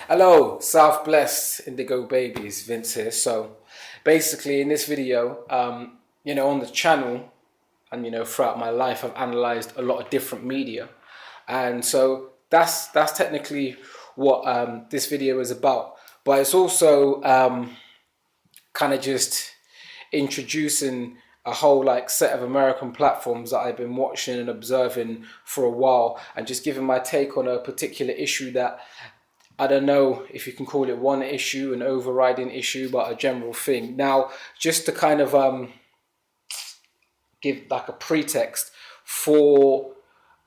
Hello, South Blessed Indigo Babies, Vince here. So, basically, in this video, on the channel and throughout my life, I've analyzed a lot of different media, and so that's technically what this video is about. But it's also kind of just introducing a whole like set of American platforms that I've been watching and observing for a while, and just giving my take on a particular issue that I don't know if you can call it one issue, an overriding issue, but a general thing. Now, just to kind of give like a pretext, for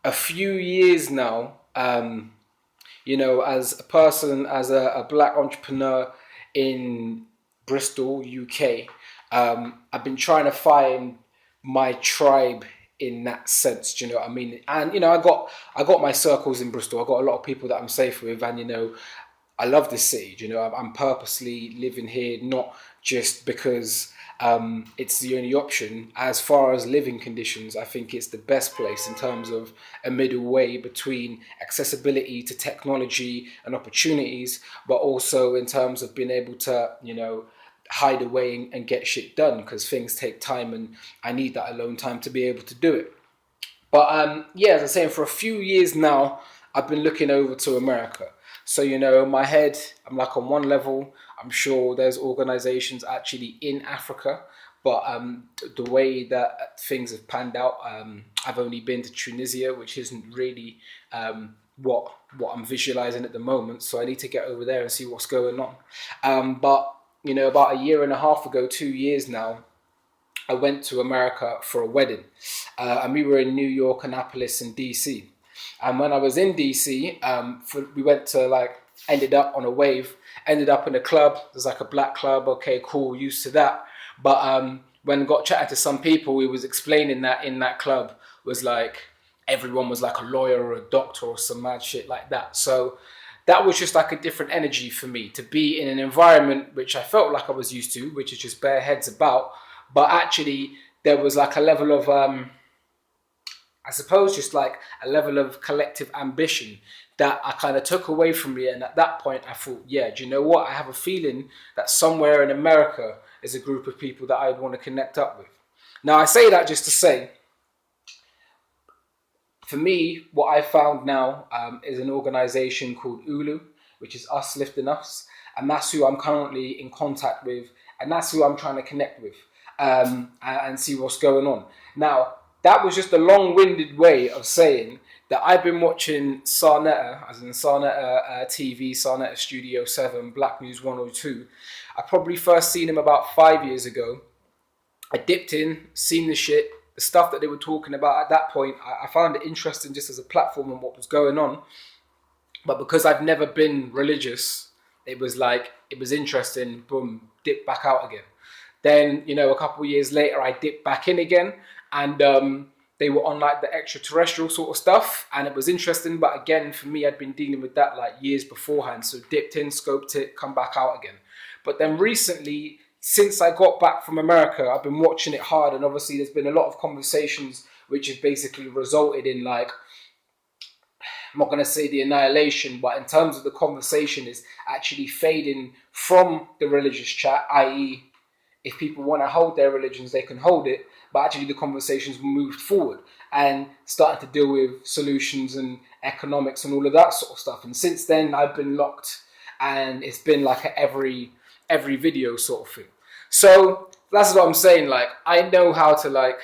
a few years now, as a person, as a black entrepreneur in Bristol, UK, I've been trying to find my tribe in that sense. Do you know what I mean? And I got my circles in Bristol. I got a lot of people that I'm safe with, and I love this city. I'm purposely living here, not just because it's the only option. As far as living conditions, I think it's the best place in terms of a middle way between accessibility to technology and opportunities, but also in terms of being able to, hide away and get shit done, because things take time and I need that alone time to be able to do it. But as I was saying, for a few years now, I've been looking over to America. So, in my head, I'm like on one level, I'm sure there's organizations actually in Africa, but the way that things have panned out, I've only been to Tunisia, which isn't really what I'm visualizing at the moment. So I need to get over there and see what's going on. But about a year and a half ago, 2 years now, I went to America for a wedding. And we were in New York, Annapolis, and DC. And when I was in DC, we went to ended up on a wave, ended up in a club. There's like a black club. Okay, cool, used to that. But when I got chatting to some people, we was explaining that in that club was like, everyone was like a lawyer or a doctor or some mad shit like that. So that was just like a different energy for me to be in an environment which I felt like I was used to, which is just bare heads about. But actually, there was like a level of, I suppose, just like a level of collective ambition that I kind of took away from me. And at that point, I thought, yeah, do you know what? I have a feeling that somewhere in America is a group of people that I'd want to connect up with. Now, I say that just to say, for me, what I found now is an organization called ULU, which is Us Lifting Us. And that's who I'm currently in contact with. And that's who I'm trying to connect with and see what's going on. Now, that was just a long-winded way of saying that I've been watching Sarnetta, as in Sarnetta TV, Sarnetta Studio 7, Black News 102. I probably first seen him about 5 years ago. I dipped in, seen the shit, the stuff that they were talking about at that point. I found it interesting just as a platform and what was going on. But because I've never been religious, it was interesting, boom, dip back out again. Then, a couple of years later, I dipped back in again, and they were on like the extraterrestrial sort of stuff, and it was interesting. But again, for me, I'd been dealing with that like years beforehand. So dipped in, scoped it, come back out again. But then recently, since I got back from America, I've been watching it hard, and obviously there's been a lot of conversations which have basically resulted in like, I'm not going to say the annihilation, but in terms of the conversation is actually fading from the religious chat, i.e. if people want to hold their religions, they can hold it, but actually the conversations moved forward and started to deal with solutions and economics and all of that sort of stuff. And since then, I've been locked, and it's been like every video sort of thing. So that's what I'm saying. Like, I know how to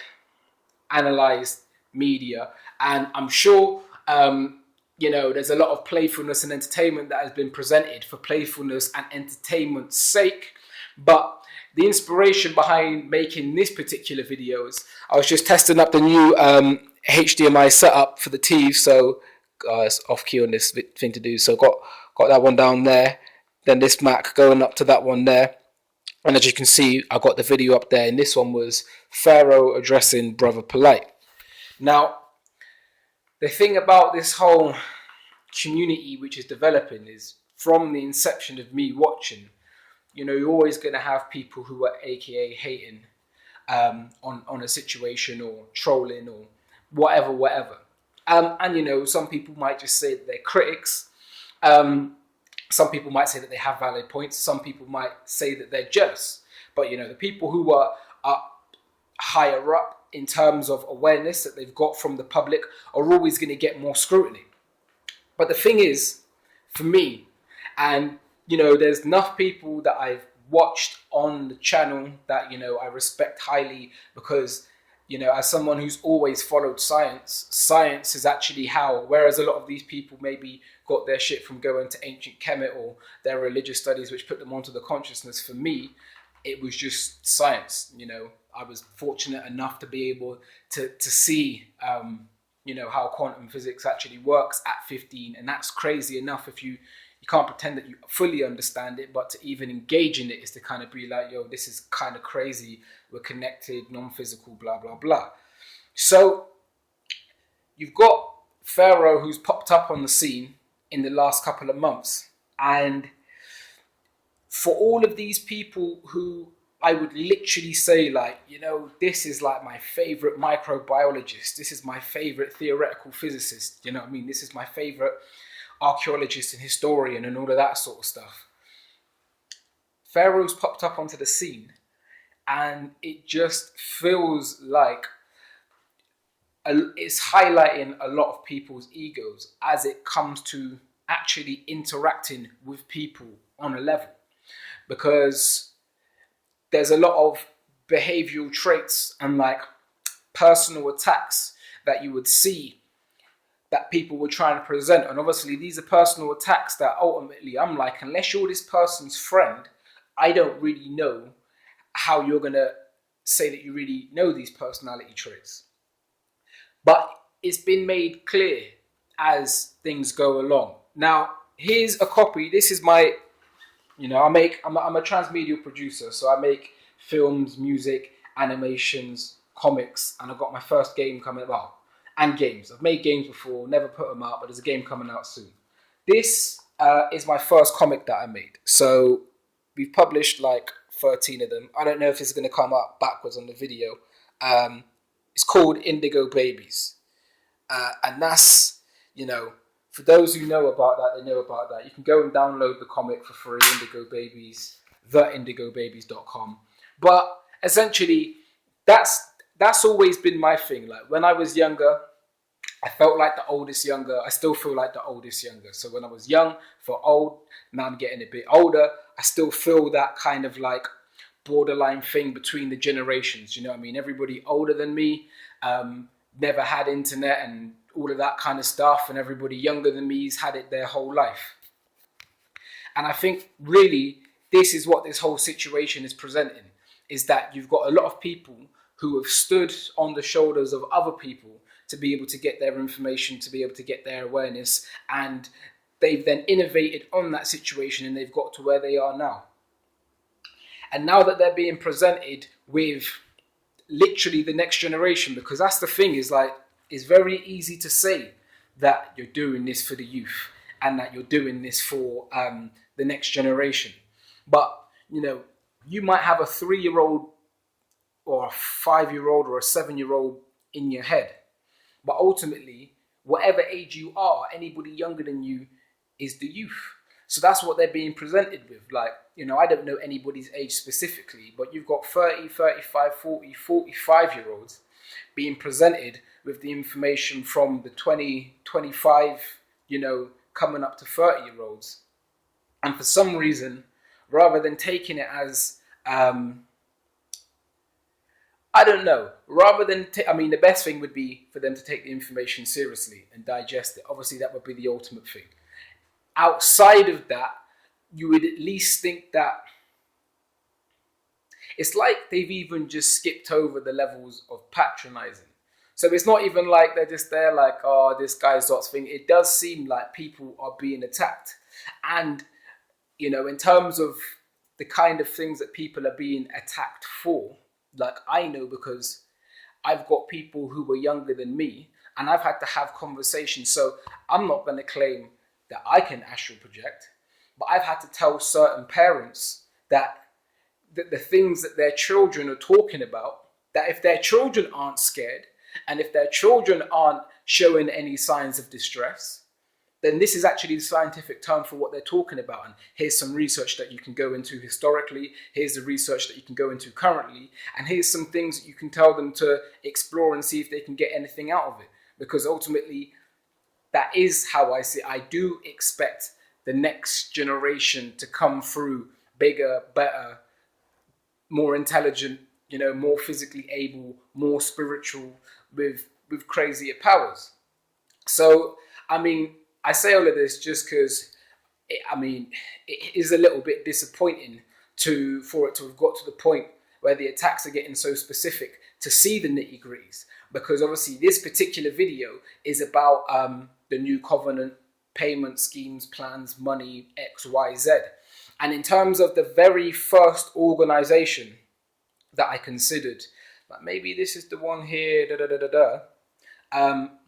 analyze media, and I'm sure there's a lot of playfulness and entertainment that has been presented for playfulness and entertainment's sake. But the inspiration behind making this particular video is I was just testing up the new HDMI setup for the TV. So it's off key on this thing to do. So got that one down there. Then this Mac going up to that one there. And as you can see, I got the video up there. And this one was Pharaoh addressing Brother Polight. Now, the thing about this whole community which is developing is, from the inception of me watching, you're always going to have people who are AKA hating on a situation or trolling or whatever. And some people might just say that they're critics. Some people might say that they have valid points. Some people might say that they're jealous. But, you know, the people who are higher up in terms of awareness that they've got from the public are always going to get more scrutiny. But the thing is, for me, and, you know, there's enough people that I've watched on the channel that, you know, I respect highly because, you know, as someone who's always followed science, science is actually how, whereas a lot of these people maybe got their shit from going to ancient Kemet or their religious studies, which put them onto the consciousness. For me, it was just science. You know, I was fortunate enough to be able to see, you know, how quantum physics actually works at 15. And that's crazy enough if you can't pretend that you fully understand it, but to even engage in it is to kind of be like, yo, this is kind of crazy. We're connected, non-physical, blah, blah, blah. So you've got Pharaoh who's popped up on the scene in the last couple of months. And for all of these people who I would literally say, like, you know, this is like my favorite microbiologist. This is my favorite theoretical physicist. You know what I mean? This is my favorite archaeologist and historian and all of that sort of stuff. Pharaoh's popped up onto the scene and it just feels like it's highlighting a lot of people's egos as it comes to actually interacting with people on a level, because there's a lot of behavioral traits and like personal attacks that you would see that people were trying to present. And obviously these are personal attacks that ultimately I'm like, unless you're this person's friend, I don't really know how you're going to say that you really know these personality traits. But it's been made clear as things go along. Now, here's a copy. This is my, you know, I'm a transmedial producer. So I make films, music, animations, comics, and I've got my first game coming out. And games. I've made games before, never put them out, but there's a game coming out soon. This is my first comic that I made. So we've published like 13 of them. I don't know if it's going to come out backwards on the video. It's called Indigo Babies. And that's, you know, for those who know about that, they know about that. You can go and download the comic for free, Indigo Babies, theindigobabies.com. But essentially, that's always been my thing. Like when I was younger, I felt like the oldest younger. I still feel like the oldest younger. So when I was young, felt old. Now I'm getting a bit older. I still feel that kind of like borderline thing between the generations. You know what I mean? Everybody older than me never had internet and all of that kind of stuff. And everybody younger than me's had it their whole life. And I think really this is what this whole situation is presenting, is that you've got a lot of people who have stood on the shoulders of other people to be able to get their information, to be able to get their awareness, and they've then innovated on that situation and they've got to where they are now. And now that they're being presented with literally the next generation, because that's the thing, is like, it's very easy to say that you're doing this for the youth and that you're doing this for the next generation. But, you know, you might have a 3-year-old or a 5-year-old or a 7-year-old in your head. But ultimately, whatever age you are, anybody younger than you is the youth. So that's what they're being presented with. Like, you know, I don't know anybody's age specifically, but you've got 30, 35, 40, 45-year-olds being presented with the information from the 20, 25, you know, coming up to 30-year-olds. And for some reason, rather than taking it as, I don't know, rather than, the best thing would be for them to take the information seriously and digest it. Obviously, that would be the ultimate thing. Outside of that, you would at least think that it's like they've even just skipped over the levels of patronizing. So it's not even like they're just there like, oh, this guy's Zot's thing. It does seem like people are being attacked. And, you know, in terms of the kind of things that people are being attacked for, like I know because I've got people who were younger than me and I've had to have conversations. So I'm not going to claim that I can astral project, but I've had to tell certain parents that the things that their children are talking about, that if their children aren't scared and if their children aren't showing any signs of distress, then this is actually the scientific term for what they're talking about. And here's some research that you can go into historically. Here's the research that you can go into currently. And here's some things that you can tell them to explore and see if they can get anything out of it. Because ultimately, that is how I see it. I do expect the next generation to come through bigger, better, more intelligent, more physically able, more spiritual, with crazier powers. So, I mean, I say all of this just because, it is a little bit disappointing for it to have got to the point where the attacks are getting so specific to see the nitty-gritties. Because obviously this particular video is about the new covenant, payment schemes, plans, money, X, Y, Z. And in terms of the very first organization that I considered, like maybe this is the one here,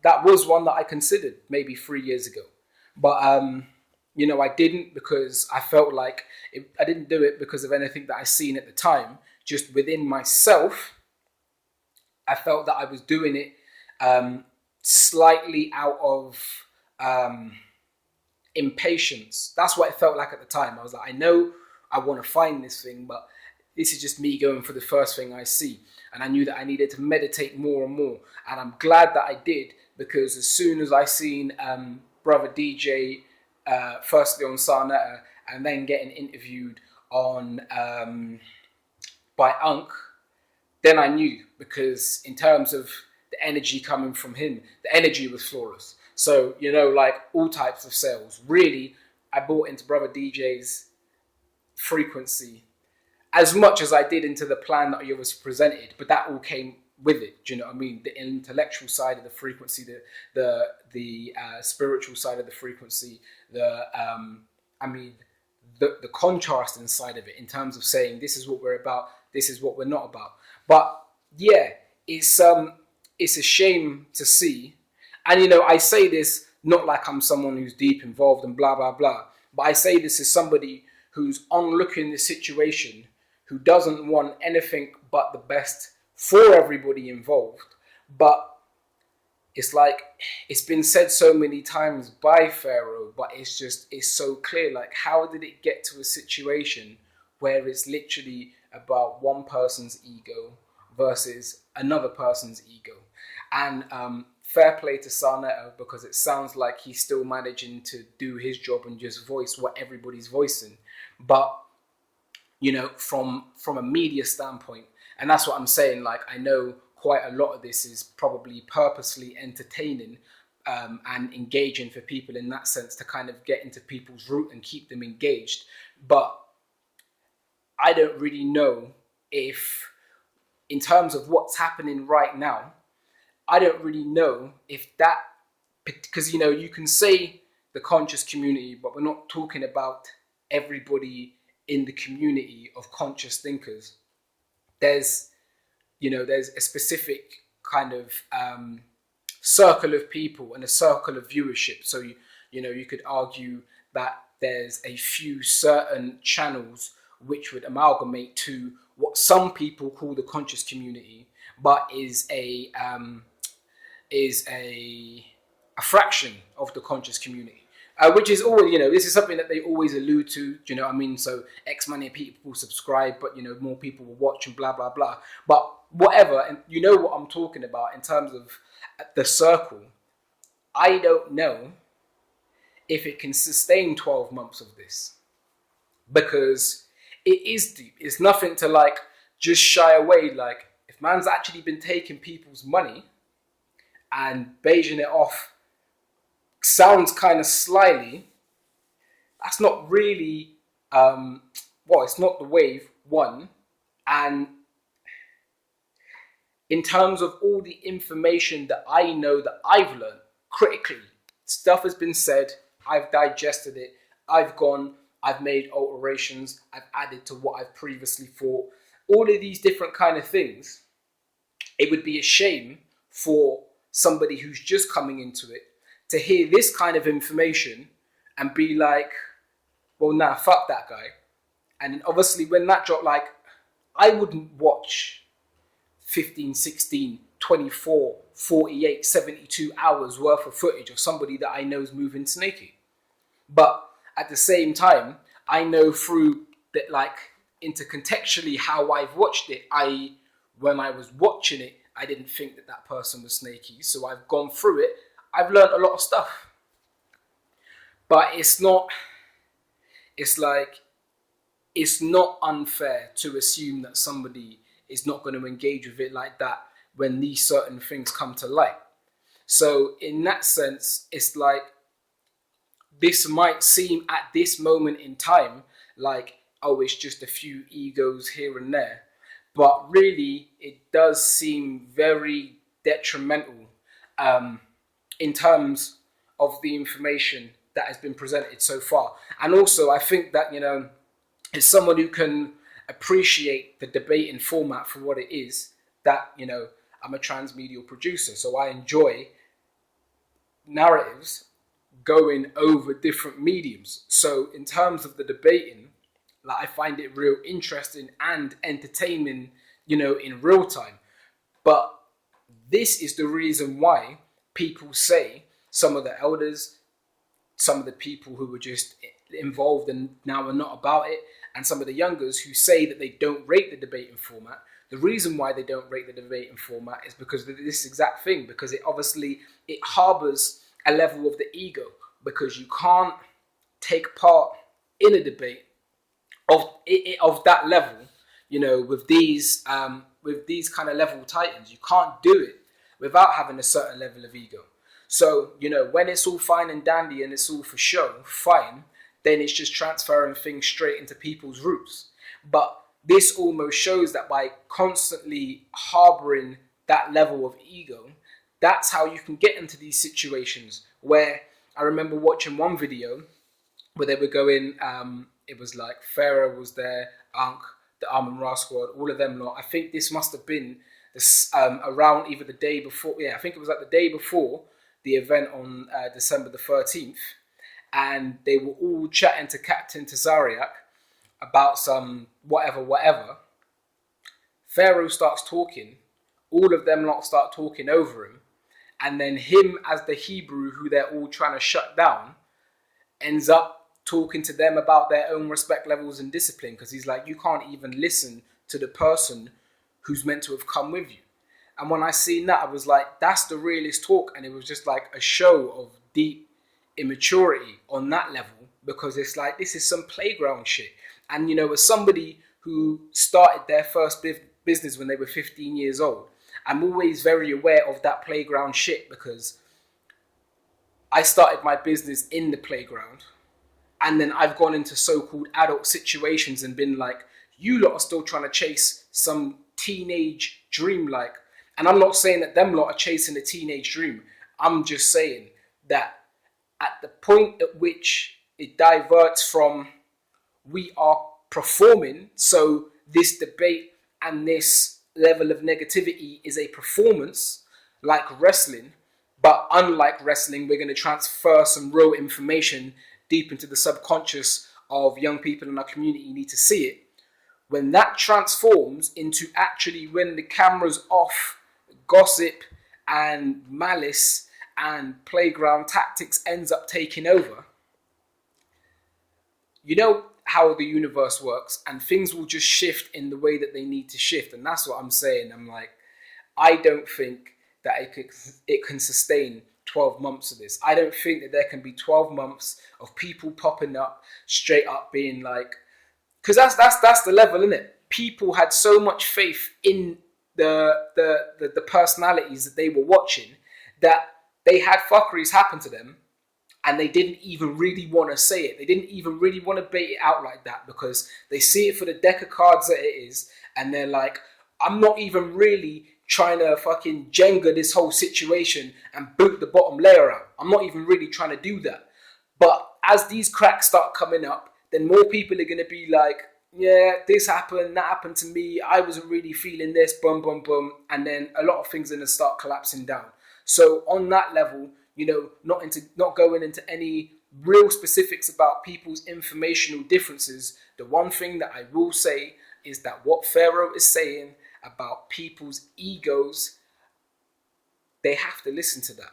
that was one that I considered maybe 3 years ago. But, I didn't, because I felt like I didn't do it because of anything that I seen at the time. Just within myself, I felt that I was doing it slightly out of impatience. That's what it felt like at the time. I was like, I know I want to find this thing, but this is just me going for the first thing I see. And I knew that I needed to meditate more and more. And I'm glad that I did, because as soon as I seen Brother DJ, firstly on Sarnetta, and then getting interviewed on by Ankh, then I knew, because in terms of the energy coming from him, the energy was flawless. So, like all types of sales, really, I bought into Brother DJ's frequency as much as I did into the plan that he was presented, but that all came with it. Do you know what I mean? The intellectual side of the frequency, the spiritual side of the frequency, the contrasting side of it, in terms of saying this is what we're about, this is what we're not about. But yeah, it's a shame to see. And I say this not like I'm someone who's deep involved and blah blah blah, but I say this as somebody who's onlooking the situation, who doesn't want anything but the best for everybody involved. But it's like, it's been said so many times by Pharaoh, but it's so clear. Like, how did it get to a situation where it's literally about one person's ego versus another person's ego? And fair play to Sarnetta, because it sounds like he's still managing to do his job and just voice what everybody's voicing. But from a media standpoint, and that's what I'm saying, like, I know quite a lot of this is probably purposely entertaining and engaging for people in that sense, to kind of get into people's root and keep them engaged. But I don't really know if, in terms of what's happening right now, I don't really know if that, because you can say the conscious community, but we're not talking about everybody in the community of conscious thinkers. There's a specific kind of circle of people and a circle of viewership. So you could argue that there's a few certain channels which would amalgamate to what some people call the conscious community, but is a fraction of the conscious community. Which is always, this is something that they always allude to, do you know what I mean? So X many people subscribe, but, more people will watch and blah, blah, blah. But whatever, and you know what I'm talking about in terms of the circle. I don't know if it can sustain 12 months of this, because it is deep. It's nothing to like just shy away. Like, if man's actually been taking people's money and beiging it off, sounds kind of slyly, that's not really, it's not the wave, one. And in terms of all the information that I know that I've learned critically, stuff has been said, I've digested it, I've made alterations, I've added to what I've previously thought, all of these different kind of things. It would be a shame for somebody who's just coming into it to hear this kind of information and be like, well, nah, fuck that guy. And obviously when that dropped, like, I wouldn't watch 15, 16, 24, 48, 72 hours worth of footage of somebody that I know is moving snaky. But at the same time, I know through that, like, intercontextually how I've watched it, when I was watching it, I didn't think that that person was snaky. So I've gone through it. I've learned a lot of stuff. But it's not unfair to assume that somebody is not going to engage with it like that when these certain things come to light. So in that sense, it's like, this might seem at this moment in time like, oh, it's just a few egos here and there. But really, it does seem very detrimental in terms of the information that has been presented so far. And also, I think that, as someone who can appreciate the debating format for what it is, that, I'm a transmedial producer, so I enjoy narratives going over different mediums. So in terms of the debating, like, I find it real interesting and entertaining, in real time. But this is the reason why people say, some of the elders, some of the people who were just involved and now are not about it, and some of the youngers who say that they don't rate the debating format. The reason why they don't rate the debating format is because of this exact thing, because it harbors a level of the ego, because you can't take part in a debate of that level, with these kind of level titans. You can't do it without having a certain level of ego. So, when it's all fine and dandy and it's all for show, fine, then it's just transferring things straight into people's roots. But this almost shows that by constantly harboring that level of ego, that's how you can get into these situations where, I remember watching one video where they were going, it was like Pharaoh was there, Ankh, the Arm & Ra squad, all of them lot. I think this must have been around either the day before, I think it was like the day before the event on December the 13th. And they were all chatting to Captain Tazariak about some whatever. Pharaoh starts talking, all of them lot start talking over him, and then him, as the Hebrew who they're all trying to shut down, ends up talking to them about their own respect levels and discipline, because he's like, you can't even listen to the person who's meant to have come with you. And when I seen that, I was like, that's the realest talk. And it was just like a show of deep immaturity on that level, because it's like, this is some playground shit. And, as somebody who started their first business when they were 15 years old, I'm always very aware of that playground shit, because I started my business in the playground, and then I've gone into so-called adult situations and been like, you lot are still trying to chase some teenage dream, like. And I'm not saying that them lot are chasing a teenage dream. I'm just saying that at the point at which it diverts from, we are performing, so this debate and this level of negativity is a performance, like wrestling, but unlike wrestling, we're going to transfer some real information deep into the subconscious of young people in our community. You need to see it. When that transforms into actually, when the camera's off, gossip and malice and playground tactics ends up taking over, how the universe works, and things will just shift in the way that they need to shift. And that's what I'm saying. I'm like, I don't think that it can sustain 12 months of this. I don't think that there can be 12 months of people popping up straight up being like, because that's the level, isn't it? People had so much faith in the personalities that they were watching that they had fuckeries happen to them, and they didn't even really want to say it. They didn't even really want to bait it out like that, because they see it for the deck of cards that it is, and they're like, I'm not even really trying to fucking Jenga this whole situation and boot the bottom layer out. I'm not even really trying to do that. But as these cracks start coming up, then more people are going to be like, yeah, this happened, that happened to me, I wasn't really feeling this, boom, boom, boom. And then a lot of things are going to start collapsing down. So on that level, not going into any real specifics about people's informational differences, the one thing that I will say is that what Pharaoh is saying about people's egos, they have to listen to that.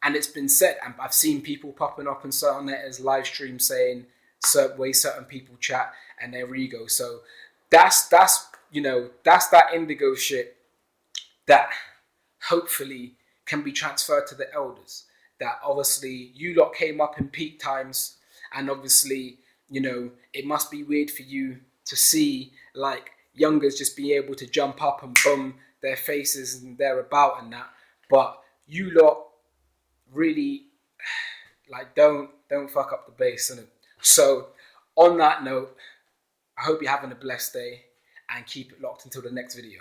And it's been said, and I've seen people popping up in certain letters, live streams saying certain ways certain people chat and their ego. So that's that indigo shit that hopefully can be transferred to the elders. That obviously you lot came up in peak times, and obviously, it must be weird for you to see like youngers just be able to jump up and boom their faces and they're about and that. But you lot really like don't fuck up the bass. And so on that note, I hope you're having a blessed day and keep it locked until the next video.